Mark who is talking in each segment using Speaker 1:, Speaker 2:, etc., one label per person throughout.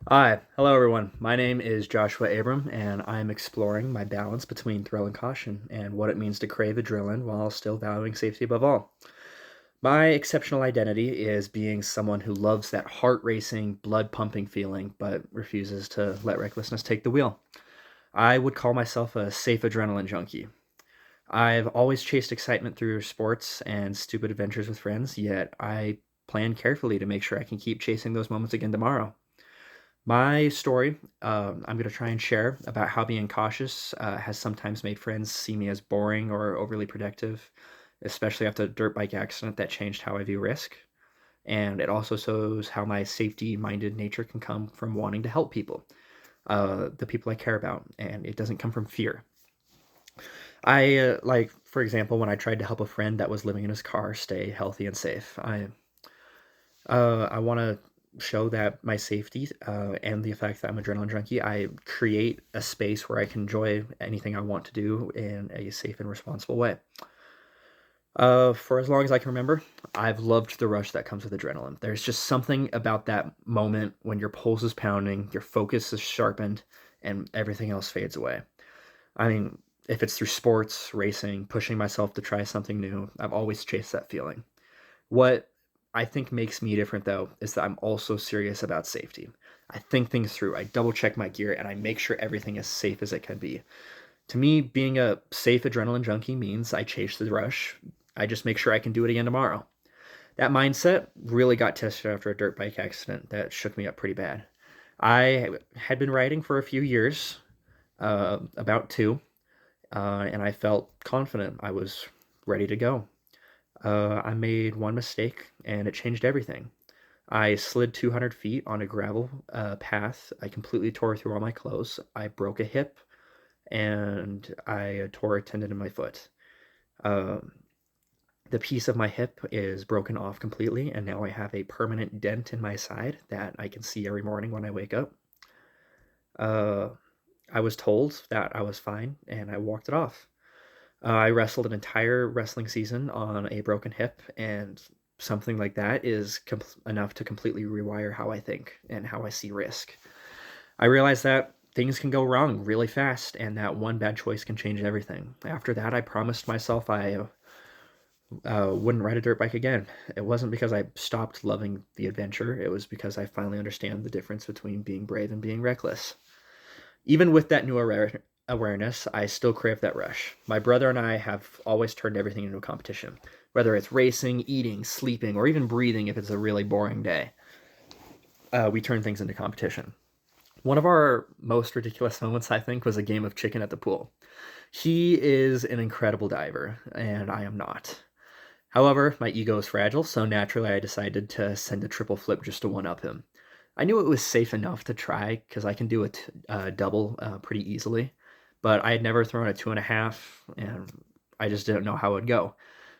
Speaker 1: Hi, hello everyone. My name is Joshua Abram, and I'm exploring my balance between thrill and caution and what it means to crave adrenaline while still valuing safety above all. My exceptional identity is being someone who loves that heart racing, blood pumping feeling, but refuses to let recklessness take the wheel. I would call myself a safe adrenaline junkie. I've always chased excitement through sports and stupid adventures with friends, yet I plan carefully to make sure I can keep chasing those moments again tomorrow. My story, I'm going to try and share about how being cautious has sometimes made friends see me as boring or overly protective, especially after a dirt bike accident that changed how I view risk. And it also shows how my safety minded nature can come from wanting to help people, the people I care about, and it doesn't come from fear. For example, when I tried to help a friend that was living in his car stay healthy and safe, I want to show that my safety and the fact that I'm an adrenaline junkie, I create a space where I can enjoy anything I want to do in a safe and responsible way. For as long as I can remember, I've loved the rush that comes with adrenaline. There's just something about that moment when your pulse is pounding, your focus is sharpened, and everything else fades away. I mean, if it's through sports, racing, pushing myself to try something new, I've always chased that feeling. What I think makes me different, though, is that I'm also serious about safety. I think things through, I double check my gear, and I make sure everything is safe as it can be. To me, being a safe adrenaline junkie means I chase the rush. I just make sure I can do it again tomorrow. That mindset really got tested after a dirt bike accident that shook me up pretty bad. I had been riding for a few years, about two, and I felt confident. I was ready to go. I made one mistake and it changed everything. I slid 200 feet on a gravel path. I completely tore through all my clothes. I broke a hip and I tore a tendon in my foot. Um, the piece of my hip is broken off completely, and now I have a permanent dent in my side that I can see every morning when I wake up. Uh, I was told that I was fine, and I walked it off. I wrestled an entire wrestling season on a broken hip, and something like that is enough to completely rewire how I think and how I see risk. I realized that things can go wrong really fast, and that one bad choice can change everything. After that, I promised myself I wouldn't ride a dirt bike again. It wasn't because I stopped loving the adventure, it was because I finally understand the difference between being brave and being reckless. Even with that new awareness, I still crave that rush. My brother and I have always turned everything into a competition, whether it's racing, eating, sleeping, or even breathing if it's a really boring day. We turn things into competition. One of our most ridiculous moments, I think, was a game of chicken at the pool. He is an incredible diver, and I am not. However, my ego is fragile, so naturally I decided to send a triple flip just to one up him. I knew it was safe enough to try because I can do a double pretty easily, but I had never thrown a two and a half, and I just didn't know how it would go.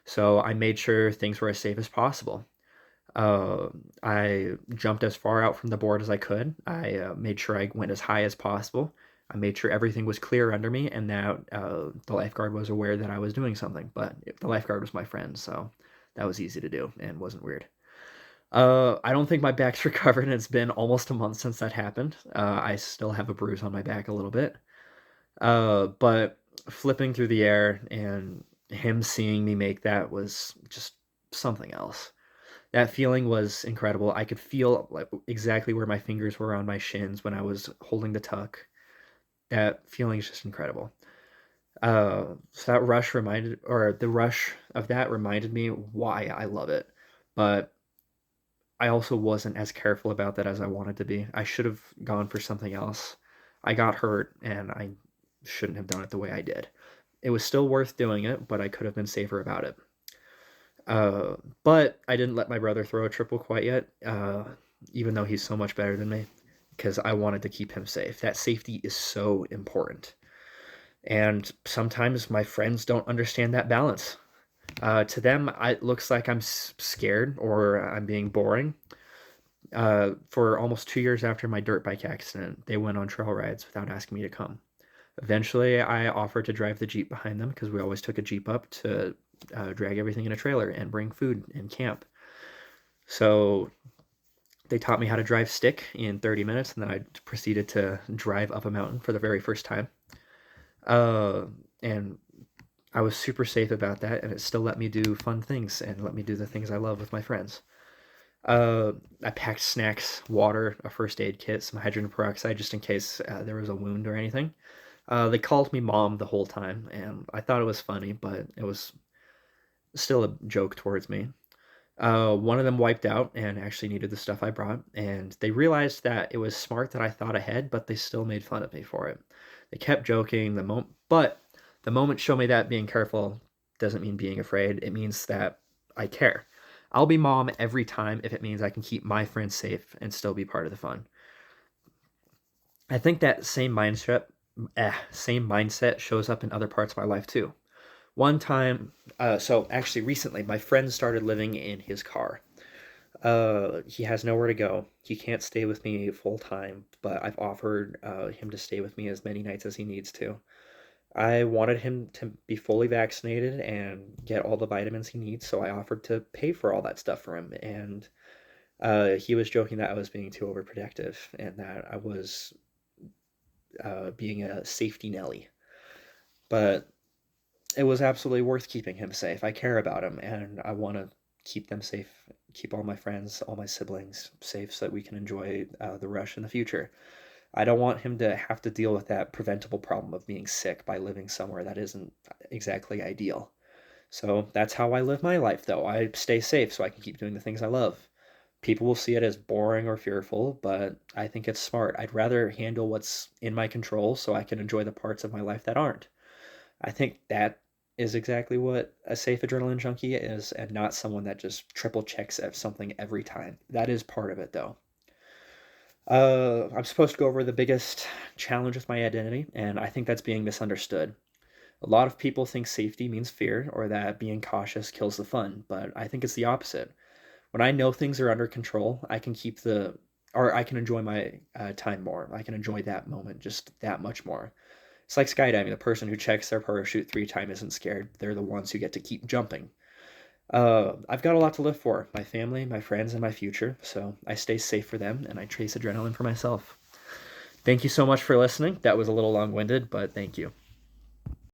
Speaker 1: So I made sure things were as safe as possible. Uh, I jumped as far out from the board as I could. I made sure I went as high as possible. I made sure everything was clear under me and that the lifeguard was aware that I was doing something. But the lifeguard was my friend, so that was easy to do and wasn't weird. I don't think my back's recovered, and it's been almost a month since that happened. I still have a bruise on my back a little bit. But flipping through the air and him seeing me make that was just something else. That feeling was incredible. I could feel like exactly where my fingers were on my shins when I was holding the tuck. That feeling is just incredible. So that rush reminded, or the rush of that reminded me why I love it. But I also wasn't as careful about that as I wanted to be. I should have gone for something else. I got hurt and I shouldn't have done it the way I did. It was still worth doing it, but I could have been safer about it. Uh, but I didn't let my brother throw a triple quite yet, even though he's so much better than me, because I wanted to keep him safe. That safety is so important. And sometimes my friends don't understand that balance. To them, it looks like I'm scared or I'm being boring. For almost 2 years after my dirt bike accident, they went on trail rides without asking me to come. Eventually, I offered to drive the Jeep behind them because we always took a Jeep up to drag everything in a trailer and bring food and camp. So They taught me how to drive stick in 30 minutes, and then I proceeded to drive up a mountain for the very first time. Uh, and I was super safe about that, and it still let me do fun things and let me do the things I love with my friends. I packed snacks, water, a first aid kit, some hydrogen peroxide just in case there was a wound or anything. They called me mom the whole time, and I thought it was funny, but it was still a joke towards me. One of them wiped out and actually needed the stuff I brought, and they realized that it was smart that I thought ahead, but they still made fun of me for it. They kept joking but the moment showed me that being careful doesn't mean being afraid. It means that I care. I'll be mom every time if it means I can keep my friends safe and still be part of the fun. I think that same mindset shows up in other parts of my life too. One time, so actually recently, my friend started living in his car. He has nowhere to go. He can't stay with me full time, but I've offered him to stay with me as many nights as he needs to. I wanted him to be fully vaccinated and get all the vitamins he needs, so I offered to pay for all that stuff for him. And he was joking that I was being too overprotective and that I was being a safety Nelly. But it was absolutely worth keeping him safe. I care about him, and I want to keep them safe, keep all my friends, all my siblings safe so that we can enjoy the rush in the future. I don't want him to have to deal with that preventable problem of being sick by living somewhere that isn't exactly ideal. So that's how I live my life, though. I stay safe so I can keep doing the things I love. People will see it as boring or fearful, but I think it's smart. I'd rather handle what's in my control so I can enjoy the parts of my life that aren't. I think that is exactly what a safe adrenaline junkie is, and not someone that just triple checks at something every time. That is part of it, though. I'm supposed to go over the biggest challenge with my identity, and I think that's being misunderstood. A lot of people think safety means fear or that being cautious kills the fun, but I think it's the opposite. When I know things are under control, I can enjoy my time more. I can enjoy that moment just that much more. It's like skydiving. The person who checks their parachute 3 times isn't scared. They're the ones who get to keep jumping. I've got a lot to live for. My family, my friends, and my future. So I stay safe for them and I chase adrenaline for myself. Thank you so much for listening. That was a little long-winded, but thank you.